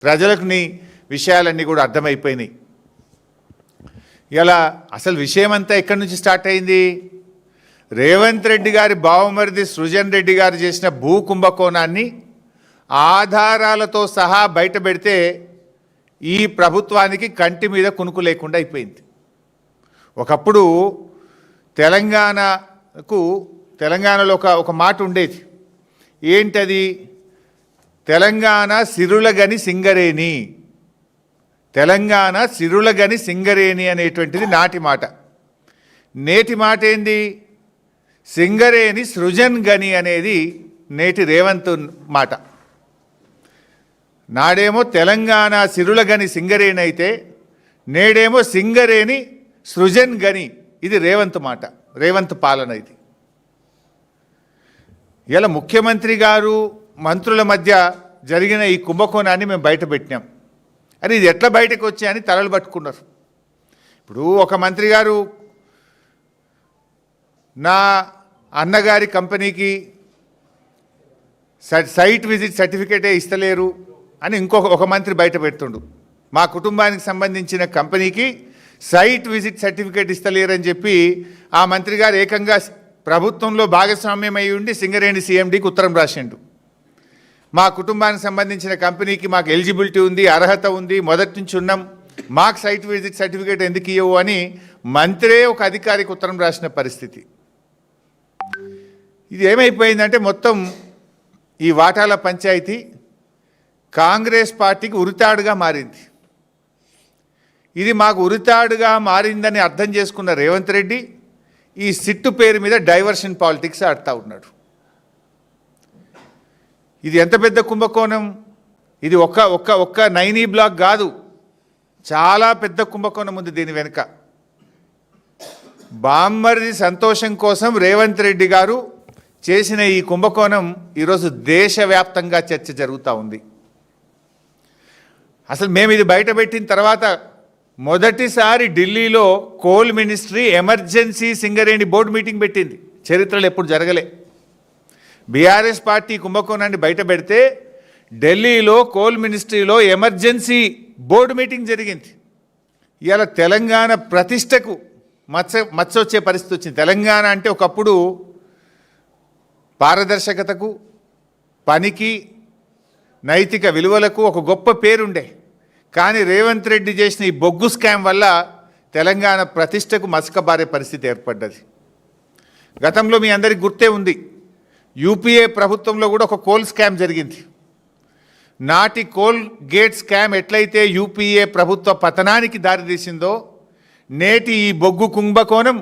ప్రజలకు నీ విషయాలన్నీ కూడా అర్థమైపోయినాయి. ఇలా అసలు విషయం అంతా ఎక్కడి నుంచి స్టార్ట్ అయింది? రేవంత్ రెడ్డి గారి బావమరిది సృజన్ రెడ్డి గారు చేసిన భూ కుంభకోణాన్ని ఆధారాలతో సహా బయట పెడితే ఈ ప్రభుత్వానికి కంటి మీద కునుకు లేకుండా అయిపోయింది. ఒకప్పుడు తెలంగాణలో ఒక మాట ఉండేది. ఏంటది? తెలంగాణ సిరులగని సింగరేణి, తెలంగాణ సిరులగని సింగరేణి అనేటువంటిది నాటి మాట. నేటి మాట ఏంది? సింగరేణి సృజన్ గని అనేది నేటి రేవంత్ మాట. నాడేమో తెలంగాణ సిరులగని సింగరేణి అయితే నేడేమో సింగరేణి సృజన్ గని. ఇది రేవంత్ మాట, రేవంత్ పాలన ఇది. ఇలా ముఖ్యమంత్రి గారు మంత్రుల మధ్య జరిగిన ఈ కుంభకోణాన్ని మేము బయట పెట్టినాం. అని ఇది ఎట్లా బయటకు వచ్చాయని తలలు పట్టుకున్నారు. ఇప్పుడు ఒక మంత్రి గారు నా అన్నగారి కంపెనీకి సైట్ విజిట్ సర్టిఫికేటే ఇస్తలేరు అని ఒక మంత్రి బయట పెడుతుండు. మా కుటుంబానికి సంబంధించిన కంపెనీకి సైట్ విజిట్ సర్టిఫికేట్ ఇస్తలేరని చెప్పి ఆ మంత్రి గారు ఏకంగా ప్రభుత్వంలో భాగస్వామ్యం అయి ఉండి సింగరేణి సీఎండీకి ఉత్తరం రాసిండు. మా కుటుంబానికి సంబంధించిన కంపెనీకి మాకు ఎలిజిబిలిటీ ఉంది, అర్హత ఉంది, మొదటి నుంచి ఉన్నాం, మాకు సైట్ విజిట్ సర్టిఫికేట్ ఎందుకు ఇవ్వవు అని మంత్రే ఒక అధికారికి ఉత్తరం రాసిన పరిస్థితి. ఇది ఏమైపోయిందంటే మొత్తం ఈ వాటాల పంచాయతీ కాంగ్రెస్ పార్టీకి ఉరితాడుగా మారింది. ఇది మాకు ఉరితాడుగా మారిందని అర్థం చేసుకున్న రేవంత్ రెడ్డి ఈ సిట్టు పేరు మీద డైవర్షన్ పాలిటిక్స్ ఆడుతూ ఉన్నాడు. ఇది ఎంత పెద్ద కుంభకోణం! ఇది ఒక్క నైనీ బ్లాక్ కాదు, చాలా పెద్ద కుంభకోణం ఉంది దీని వెనుక. బామ్మర్ది సంతోషం కోసం రేవంత్ రెడ్డి గారు చేసిన ఈ కుంభకోణం ఈరోజు దేశవ్యాప్తంగా చర్చ జరుగుతూ ఉంది. అసలు మేము ఇది బయట పెట్టిన తర్వాత మొదటిసారి ఢిల్లీలో coal ministry emergency Singareni board meeting పెట్టింది. చరిత్రలో ఎప్పుడు జరగలే. బీఆర్ఎస్ పార్టీ కుంభకోణాన్ని బయట పెడితే ఢిల్లీలో కోల్ మినిస్ట్రీలో ఎమర్జెన్సీ బోర్డు మీటింగ్ జరిగింది. ఇవాళ తెలంగాణ ప్రతిష్టకు మచ్చ వచ్చే పరిస్థితి వచ్చింది. తెలంగాణ అంటే ఒకప్పుడు పారదర్శకతకు, పనికి, నైతిక విలువలకు ఒక గొప్ప పేరుండే. కానీ రేవంత్ రెడ్డి చేసిన ఈ బొగ్గు స్కామ్ వల్ల తెలంగాణ ప్రతిష్టకు మసకబారే పరిస్థితి ఏర్పడ్డది. గతంలో మీ అందరికీ గుర్తే ఉంది, యూపీఏ ప్రభుత్వంలో కూడా ఒక కోల్ స్కామ్ జరిగింది. నాటి కోల్ గేట్ స్కామ్ ఎట్లయితే యూపీఏ ప్రభుత్వ పతనానికి దారితీసిందో, నేటి ఈ బొగ్గు కుంభకోణం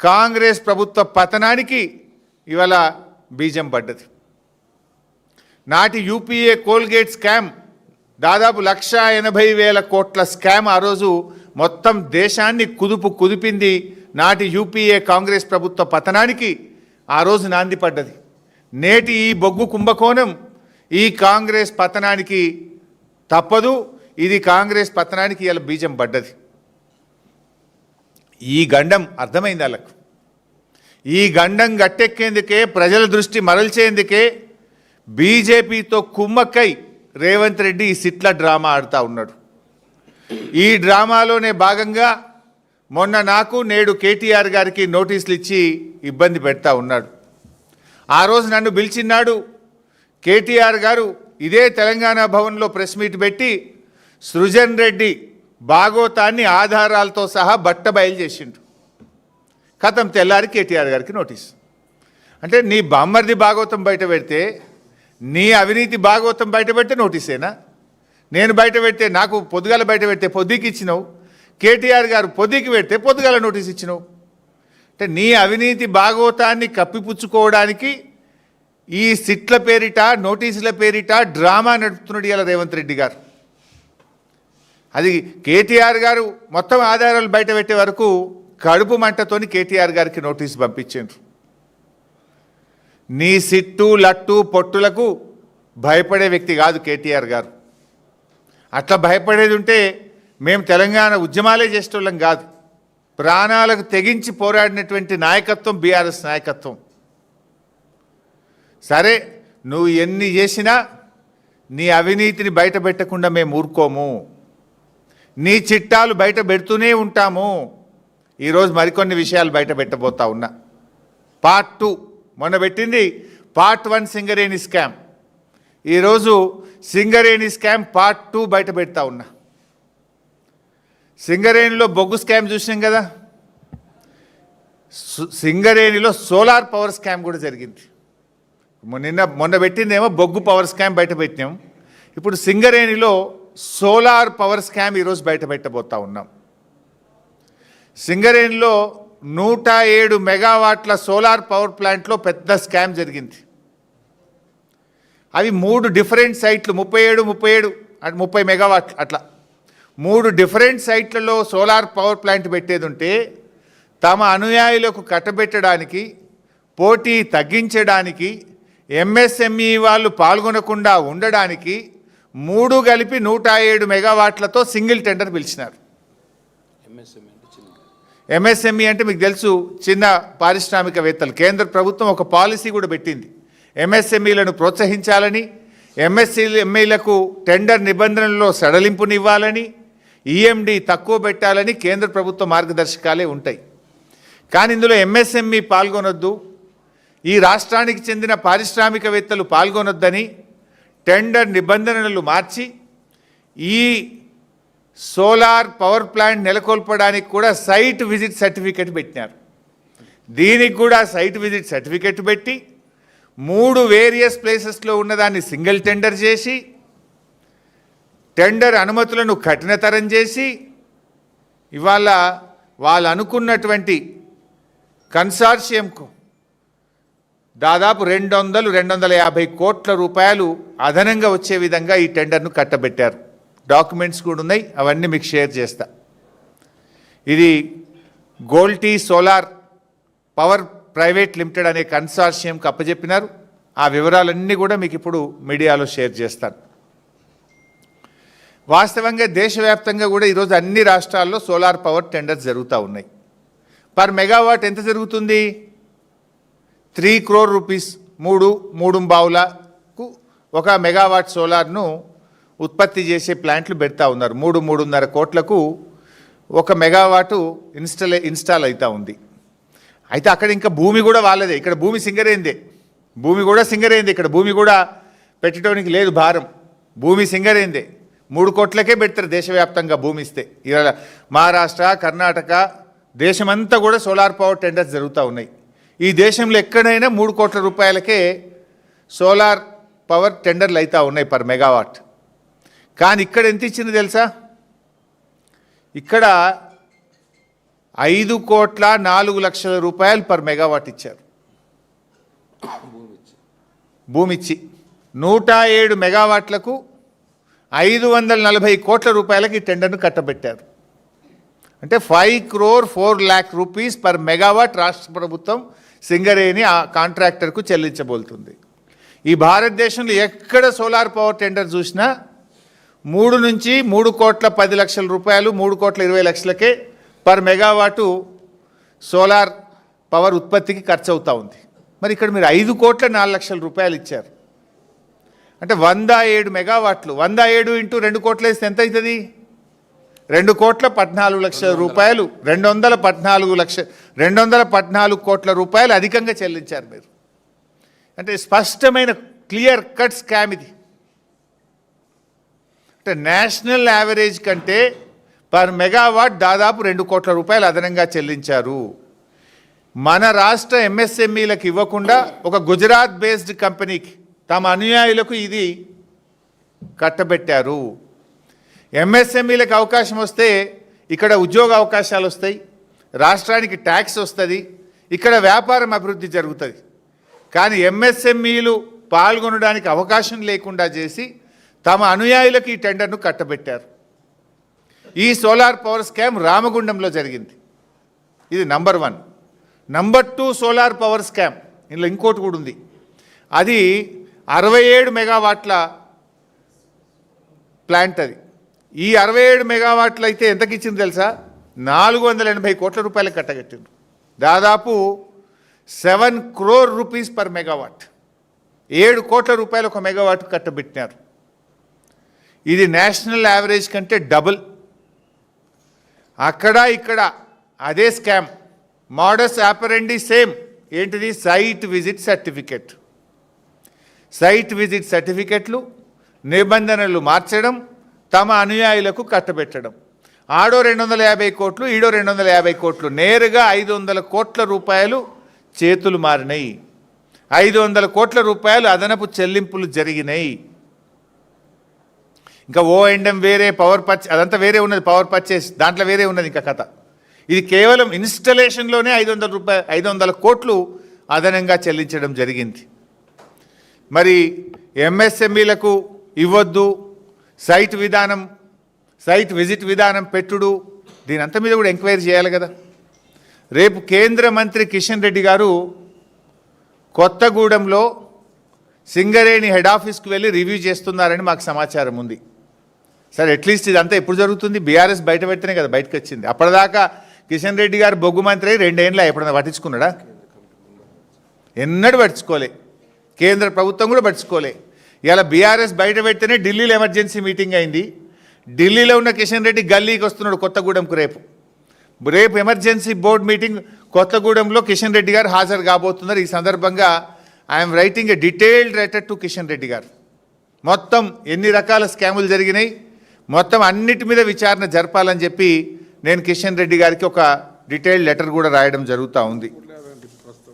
కాంగ్రెస్ ప్రభుత్వ పతనానికి ఇవాళ బీజం పడ్డది. నాటి యూపీఏ కోల్గేట్ స్కామ్ దాదాపు 1,80,000 కోట్ల స్కామ్ ఆ రోజు మొత్తం దేశాన్ని కుదిపింది. నాటి యూపీఏ కాంగ్రెస్ ప్రభుత్వ పతనానికి ఆ రోజు నాంది పడ్డది. నేటి ఈ బొగ్గు కుంభకోణం ఈ కాంగ్రెస్ పతనానికి తప్పదు. ఇది కాంగ్రెస్ పతనానికి ఇలా బీజం పడ్డది. ఈ గండం అర్థమైంది వాళ్ళకు. ఈ గండం గట్టెక్కేందుకే, ప్రజల దృష్టి మరల్చేందుకే బీజేపీతో కుమ్మక్కై రేవంత్ రెడ్డి ఈ సిట్ల డ్రామా ఆడుతూ ఉన్నాడు. ఈ డ్రామాలోనే భాగంగా మొన్న నాకు, నేడు కేటీఆర్ గారికి నోటీసులు ఇచ్చి ఇబ్బంది పెడతా ఉన్నాడు. ఆ రోజు నన్ను పిలిచినాడు కేటీఆర్ గారు. ఇదే తెలంగాణ భవన్లో ప్రెస్ మీట్ పెట్టి సృజన్ రెడ్డి భాగోతాన్ని ఆధారాలతో సహా బట్టబయలు చేసిండు. కథం తెల్లారి కేటీఆర్ గారికి నోటీస్. అంటే నీ బామ్మర్ది భాగవతం బయట పెడితే, నీ అవినీతి భాగవతం బయట పెడితే నోటీసేనా? నేను బయట పెడితే, నాకు పొద్దుగాల బయట పెడితే పొద్దుకి ఇచ్చినావు, కేటీఆర్ గారు పొద్దుకి పెడితే పొద్దుగాల నోటీస్ ఇచ్చినావు. అంటే నీ అవినీతి భాగవతాన్ని కప్పిపుచ్చుకోవడానికి ఈ సిట్ల పేరిట, నోటీసుల పేరిట డ్రామా నడుపుతున్నాడు ఇలా రేవంత్ రెడ్డి గారు. అది కేటీఆర్ గారు మొత్తం ఆధారాలు బయట పెట్టే వరకు కడుపు మంటతోని కేటీఆర్ గారికి నోటీసు పంపించారు. నీ సిట్టు, లట్టు, పొట్టులకు భయపడే వ్యక్తి కాదు కేటీఆర్ గారు. అట్లా భయపడేది ఉంటే మేము తెలంగాణ ఉద్యమాలే చేసేటోళ్ళం కాదు. ప్రాణాలకు తెగించి పోరాడినటువంటి నాయకత్వం బీఆర్ఎస్ నాయకత్వం. సరే, నువ్వు ఎన్ని చేసినా నీ అవినీతిని బయట పెట్టకుండా మేము ఊరుకోము, నీ చిట్టాలు బయట పెడుతూనే ఉంటాము. ఈరోజు మరికొన్ని విషయాలు బయట పెట్టబోతా ఉన్నా. పార్ట్ 2 మొన్న పెట్టింది, పార్ట్ 1 సింగరేణి స్కామ్. ఈరోజు సింగరేణి స్కామ్ పార్ట్ 2 బయట పెడతా ఉన్నా. సింగరేణిలో బొగ్గు స్కామ్ చూసినాం కదా, సింగరేణిలో సోలార్ పవర్ స్కామ్ కూడా జరిగింది. మొన్న పెట్టిందేమో బొగ్గు పవర్ స్కామ్ బయట పెట్టినాం, ఇప్పుడు సింగరేణిలో సోలార్ పవర్ స్కామ్ ఈరోజు బయట పెట్టబోతా ఉన్నాం. సింగరేణిలో 107 మెగావాట్ల సోలార్ పవర్ ప్లాంట్లో పెద్ద స్కామ్ జరిగింది. అవి 3 డిఫరెంట్ సైట్లు, 37 అంటే 30 మెగావాట్లు అట్లా 3 డిఫరెంట్ సైట్లలో సోలార్ పవర్ ప్లాంట్ పెట్టేది ఉంటే తమ అనుయాయులకు కట్టబెట్టడానికి, పోటీ తగ్గించడానికి, ఎంఎస్ఎంఈ వాళ్ళు పాల్గొనకుండా ఉండడానికి 3 కలిపి 107 మెగావాట్లతో సింగిల్ టెండర్ పిలిచినారు. ఎంఎస్ఎంఈ అంటే మీకు తెలుసు, చిన్న పారిశ్రామికవేత్తలు. కేంద్ర ప్రభుత్వం ఒక పాలసీ కూడా పెట్టింది, ఎంఎస్ఎంఈలను ప్రోత్సహించాలని, ఎంఎస్ఎంఈలకు టెండర్ నిబంధనల్లో సడలింపునివ్వాలని, ఈఎండి తక్కువ పెట్టాలని కేంద్ర ప్రభుత్వ మార్గదర్శకాలే ఉంటాయి. కానీ ఇందులో ఎంఎస్ఎంఈ పాల్గొనొద్దు, ఈ రాష్ట్రానికి చెందిన పారిశ్రామికవేత్తలు పాల్గొనొద్దని టెండర్ నిబంధనలు మార్చి ఈ సోలార్ పవర్ ప్లాంట్ నెలకొల్పడానికి కూడా సైట్ విజిట్ సర్టిఫికెట్ పెట్టినారు. దీనికి కూడా సైట్ విజిట్ సర్టిఫికెట్ పెట్టి 3 వేరియస్ ప్లేసెస్లో ఉన్నదాన్ని సింగిల్ టెండర్ చేసి, టెండర్ అనుమతులను కఠినతరం చేసి, ఇవాళ వాళ్ళు అనుకున్నటువంటి కన్సార్షియంకు దాదాపు 200-250 కోట్ల రూపాయలు అదనంగా వచ్చే విధంగా ఈ టెండర్ను కట్టబెట్టారు. డాక్యుమెంట్స్ కూడా ఉన్నాయి, అవన్నీ మీకు షేర్ చేస్తా. ఇది గోల్టీ సోలార్ పవర్ ప్రైవేట్ లిమిటెడ్ అనే కన్సార్షియంకి అప్పచెప్పినారు. ఆ వివరాలన్నీ కూడా మీకు ఇప్పుడు మీడియాలో షేర్ చేస్తాను. వాస్తవంగా దేశవ్యాప్తంగా కూడా ఈరోజు అన్ని రాష్ట్రాల్లో సోలార్ పవర్ టెండర్స్ జరుగుతూ ఉన్నాయి. పర్ మెగావాట్ ఎంత జరుగుతుంది? 3 crore రూపీస్. 3 బావులకు 1 మెగావాట్ సోలార్ను ఉత్పత్తి చేసే ప్లాంట్లు పెడతా ఉన్నారు. 3-3.5 కోట్లకు 1 మెగావాటు ఇన్స్టాల్ అవుతూ ఉంది. అయితే అక్కడ ఇంకా భూమి కూడా వాళ్ళదే, ఇక్కడ భూమి సింగరేందే, భూమి కూడా సింగరేందే, ఇక్కడ భూమి కూడా పెట్టడానికి లేదు భారం, భూమి సింగరేందే. 3 కోట్లకే పెడతారు దేశవ్యాప్తంగా భూమి ఇస్తే. ఇవాళ మహారాష్ట్ర, కర్ణాటక, దేశమంతా కూడా సోలార్ పవర్ టెండర్స్ జరుగుతూ ఉన్నాయి. ఈ దేశంలో ఎక్కడైనా 3 కోట్ల రూపాయలకే సోలార్ పవర్ టెండర్లు అవుతూ ఉన్నాయి పర్ మెగావాట్. కానీ ఇక్కడ ఎంత ఇచ్చింది తెలుసా? ఇక్కడ 5,04,00,000 రూపాయలు పర్ మెగావాట్ ఇచ్చారు భూమి ఇచ్చి. 107 మెగావాట్లకు 540 కోట్ల రూపాయలకి ఈ టెండర్ను కట్టబెట్టారు. అంటే 5,04,00,000 రూపీస్ పర్ మెగావాట్ రాష్ట్ర ప్రభుత్వం సింగరేణి ఆ కాంట్రాక్టర్కు చెల్లించబోతుంది. ఈ భారతదేశంలో ఎక్కడ సోలార్ పవర్ టెండర్ చూసినా 3 నుంచి 3,10,00,000 రూపాయలు, 3,20,00,000కే పర్ మెగావాటు సోలార్ పవర్ ఉత్పత్తికి ఖర్చు అవుతూ ఉంది. మరి ఇక్కడ మీరు 5,04,00,000 రూపాయలు ఇచ్చారు. అంటే 107 మెగావాట్లు, 107 ఇంటూ 2 కోట్లు వేస్తే ఎంత అవుతుంది? 2,14,00,000 రూపాయలు, 214 కోట్ల రూపాయలు అధికంగా చెల్లించారు మీరు. అంటే స్పష్టమైన క్లియర్ కట్ స్కామ్ ఇది. అంటే నేషనల్ యావరేజ్ కంటే పర్ మెగావాట్ దాదాపు 2 కోట్ల రూపాయలు అదనంగా చెల్లించారు. మన రాష్ట్ర ఎంఎస్ఎంఈలకు ఇవ్వకుండా ఒక గుజరాత్ బేస్డ్ కంపెనీకి తమ అనుయాయులకు ఇది కట్టబెట్టారు. ఎంఎస్ఎంఈలకు అవకాశం వస్తే ఇక్కడ ఉద్యోగ అవకాశాలు వస్తాయి, రాష్ట్రానికి ట్యాక్స్ వస్తుంది, ఇక్కడ వ్యాపారం అభివృద్ధి జరుగుతుంది. కానీ ఎంఎస్ఎంఈలు పాల్గొనడానికి అవకాశం లేకుండా చేసి తమ అనుయాయులకు ఈ టెండర్ను కట్టబెట్టారు. ఈ సోలార్ పవర్ స్కామ్ రామగుండంలో జరిగింది. ఇది number 1. Number 2 solar power scam, ఇందులో ఇంకోటి కూడా ఉంది. అది 67 మెగావాట్ల ప్లాంట్. అది ఈ 67 మెగావాట్లు అయితే ఎంతకి ఇచ్చింది తెలుసా? 480 కోట్ల రూపాయలకు కట్టగట్టిండ్రు. దాదాపు 7 crore రూపీస్ పర్ మెగావాట్, 7 కోట్ల రూపాయలు 1 మెగావాట్ కట్టబెట్టినారు. ఇది నేషనల్ యావరేజ్ కంటే డబుల్. అక్కడ ఇక్కడ అదే స్కామ్, మోడస్ ఆపరెండి సేమ్. ఏంటిది? Site visit certificate. Site visit సర్టిఫికెట్లు నిబంధనలు మార్చడం, తమ అనుయాయులకు కట్టబెట్టడం. ఆడో 250 కోట్లు, ఈడో 250 కోట్లు, నేరుగా 500 కోట్ల రూపాయలు చేతులు మారినాయి. 500 కోట్ల రూపాయలు అదనపు చెల్లింపులు జరిగినాయి. ఇంకా O&M వేరే, పవర్ పర్చేస్ అదంతా వేరే ఉన్నది, పవర్ పర్చేస్ దాంట్లో వేరే ఉన్నది ఇంకా కథ. ఇది కేవలం ఇన్స్టలేషన్లోనే 500 కోట్లు అదనంగా చెల్లించడం జరిగింది. మరి MSMEలకు ఇవ్వద్దు, సైట్ విజిట్ విధానం పెట్టుడు, దీనంతా మీద కూడా ఎంక్వైరీ చేయాలి కదా. రేపు కేంద్ర మంత్రి కిషన్ రెడ్డి గారు కొత్తగూడెంలో సింగరేణి హెడ్ ఆఫీస్కి వెళ్ళి రివ్యూ చేస్తున్నారని మాకు సమాచారం ఉంది. సరే, అట్లీస్ట్ ఇదంతా ఎప్పుడు జరుగుతుంది? బీఆర్ఎస్ బయట పెడితేనే కదా బయటకు వచ్చింది. అప్పటిదాకా కిషన్ రెడ్డి గారు బొగ్గు మంత్రి 2 ఏళ్ళ ఎప్పుడైనా పట్టించుకున్నాడా? ఎన్నడూ పట్టించుకోలే. కేంద్ర ప్రభుత్వం కూడా పట్టించుకోలే. ఇలా బీఆర్ఎస్ బయట పెడితేనే ఢిల్లీలో ఎమర్జెన్సీ మీటింగ్ అయింది. ఢిల్లీలో ఉన్న కిషన్ రెడ్డి గల్లీకి వస్తున్నాడు కొత్తగూడెంకు. రేపు ఎమర్జెన్సీ బోర్డు మీటింగ్ కొత్తగూడెంలో కిషన్ రెడ్డి గారు హాజరు కాబోతున్నారు. ఈ సందర్భంగా I'm writing a detailed letter to Kishan Reddy గారు. మొత్తం ఎన్ని రకాల స్కాములు జరిగినాయి, మొత్తం అన్నిటి మీద విచారణ జరపాలని చెప్పి నేను కిషన్ రెడ్డి గారికి ఒక డీటెయిల్డ్ లెటర్ కూడా రాయడం జరుగుతూ ఉంది.